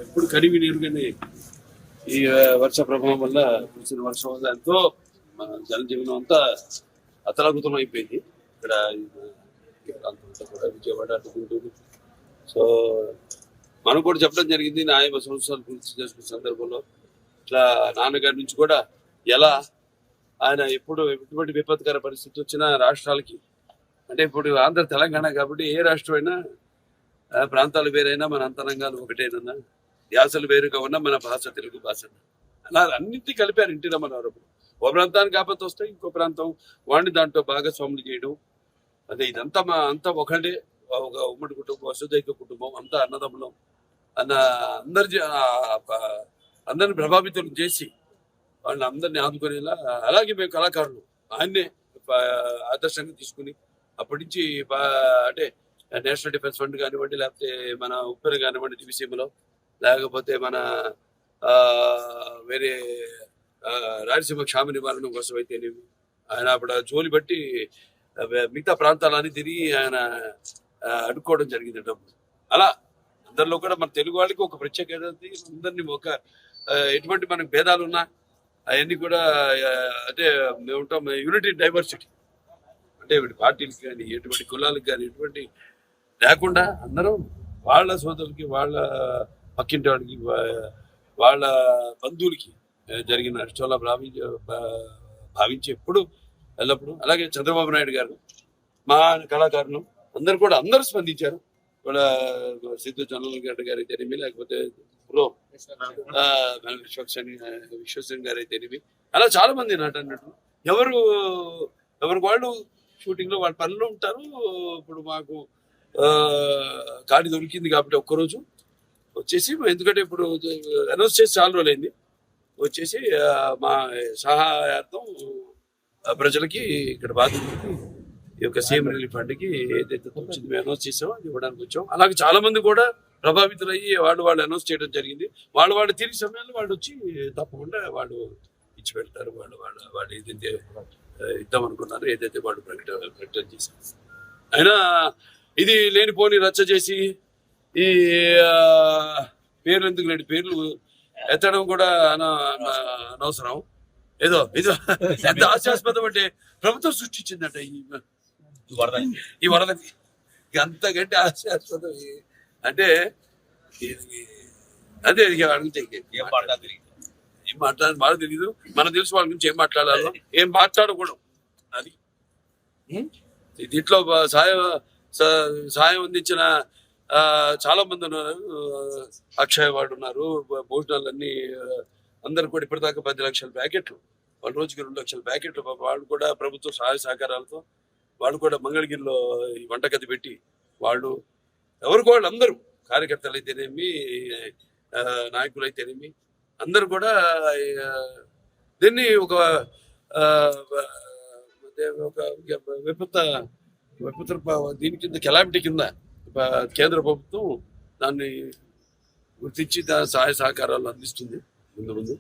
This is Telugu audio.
ఇప్పుడు కరివి నీరుగానే ఈ వర్ష ప్రభావం వల్ల కురిసిన వర్షం వల్ల ఎంతో మన జనజీవనం అంతా అతలాకుతలం అయిపోయింది. ఇక్కడ ఈ ప్రాంతం అంతా కూడా విజయవాడ అటు గుంటూరు. సో మనం కూడా చెప్పడం జరిగింది నా 50 సంవత్సరాలు పూర్తి చేసుకున్న సందర్భంలో ఇట్లా నాన్నగారి నుంచి కూడా ఎలా ఆయన ఎప్పుడు ఎటువంటి విపత్కర పరిస్థితి వచ్చినా రాష్ట్రాలకి అంటే ఇప్పుడు ఆంధ్ర తెలంగాణ కాబట్టి ఏ రాష్ట్రం అయినా ప్రాంతాలు వేరైనా మన అంతరంగాలు ఒకటేనన్నా యాసలు వేరుగా ఉన్నా మన భాష తెలుగు భాష అలా అన్నింటి కలిపారు ఎన్టీ రామారావు. ఓ ప్రాంతానికి ఆపత్తి వస్తే ఇంకో ప్రాంతం వాడిని దాంట్లో భాగస్వాములు చేయడం అదే ఇదంతా అంతా ఒకటే ఒక ఉమ్మడి కుటుంబం వసుదైక కుటుంబం అంతా అన్నదమ్ములం అన్న అందరిని ప్రభావితం చేసి వాళ్ళని అందరినీ ఆదుకునేలా అలాగే మేము కళాకారులు ఆయన్నే ఆదర్శంగా తీసుకుని అప్పటి నుంచి అంటే నేషనల్ డిఫెన్స్ ఫండ్ కానివ్వండి లేకపోతే మన ఉప్పెన కానివ్వండి దివిసీమలో లేకపోతే మన వేరే రాయలసీమ క్షామ నివారణ కోసం అయితేనేమి ఆయన అప్పుడు జోలి బట్టి మిగతా ప్రాంతాలన్నీ తిరిగి ఆయన అడుక్కోవడం జరిగింది డబ్బు. అలా అందరిలో కూడా మన తెలుగు వాళ్ళకి ఒక ప్రత్యేకత అందరినీ ఒక ఎటువంటి మనకు భేదాలు ఉన్నా అవన్నీ కూడా అంటే మేము ఉంటాం యూనిటీ డైవర్సిటీ అంటే పార్టీలకి కానీ ఎటువంటి కులాలకు కానీ ఎటువంటి లేకుండా అందరం వాళ్ళ సోదరులకి వాళ్ళ పక్కింటి వాడికి వాళ్ళ బంధువులకి జరిగిన నష్టంలా భావించి ఎప్పుడు ఎల్లప్పుడు అలాగే చంద్రబాబు నాయుడు గారు మా కళాకారులు అందరూ స్పందించారు. కూడా సిద్ధు చంద్రబాబు గారు అయితేనేమి లేకపోతే విశ్వసేన్ గారు అయితేనేమి అలా చాలా మంది అన్నట్టు ఎవరు వాళ్ళు షూటింగ్ లో వాళ్ళ పనులు ఉంటారు. ఇప్పుడు మాకు ఖాళీ దొరికింది కాబట్టి ఒక్కరోజు వచ్చేసి ఎందుకంటే ఇప్పుడు అనౌన్స్ చేసి చాలా రోజులైంది వచ్చేసి మా సహాయార్థం ప్రజలకి ఇక్కడ బాధితులకి ఈ యొక్క సీఎం రిలీఫ్ ఫండ్కి ఏదైతే వచ్చింది మేము అనౌన్స్ చేసామో అది ఇవ్వడానికి వచ్చాం. అలాగే చాలా మంది కూడా ప్రభావితులయ్యి వాళ్ళు అనౌన్స్ చేయడం జరిగింది. వాళ్ళు తిరిగి సమయంలో వాళ్ళు వచ్చి తప్పకుండా వాళ్ళు ఇచ్చి పెడతారు. వాళ్ళు ఏదైతే ఇద్దాం అనుకున్నారో ఏదైతే వాళ్ళు ప్రకటన చేశారు. అయినా ఇది లేనిపోని రచ్చ చేసి ఈ పేర్లు ఎందుకు లేని పేర్లు ఎత్తడం కూడా అనవసరం. ఏదో ఎంత హాస్యాస్పదం అంటే ప్రభుత్వం సృష్టించిందట ఈ వరదకి అంతకంటే హాస్యాస్పదం అంటే అదే అడిగితే ఏం మాట్లాడాలి బాగా తెలియదు. మనకు తెలుసు వాళ్ళ గురించి ఏం మాట్లాడాలో ఏం మాట్లాడకూడదు. అది దీంట్లో సహాయం అందించిన చాలా మంది ఉన్నారు. అక్షయ్ వాడు ఉన్నారు. భోజనాలన్నీ అందరు కూడా ఇప్పటిదాకా 10 లక్షల ప్యాకెట్లు వాళ్ళ రోజుకి 2 లక్షల ప్యాకెట్లు వాళ్ళు కూడా ప్రభుత్వ సహాయ సహకారాలతో వాళ్ళు కూడా మంగళగిరిలో ఈ వంటగది పెట్టి వాళ్ళు ఎవరికి వాళ్ళు అందరూ కార్యకర్తలు అయితేనేమి నాయకులు అయితేనేమి అందరూ కూడా దీన్ని ఒక విపత్తు దీని కింద కెలామిటీ కింద కేంద్ర ప్రభుత్వం దాన్ని గుర్తించి సహాయ సహకారాలు అందిస్తుంది ముందు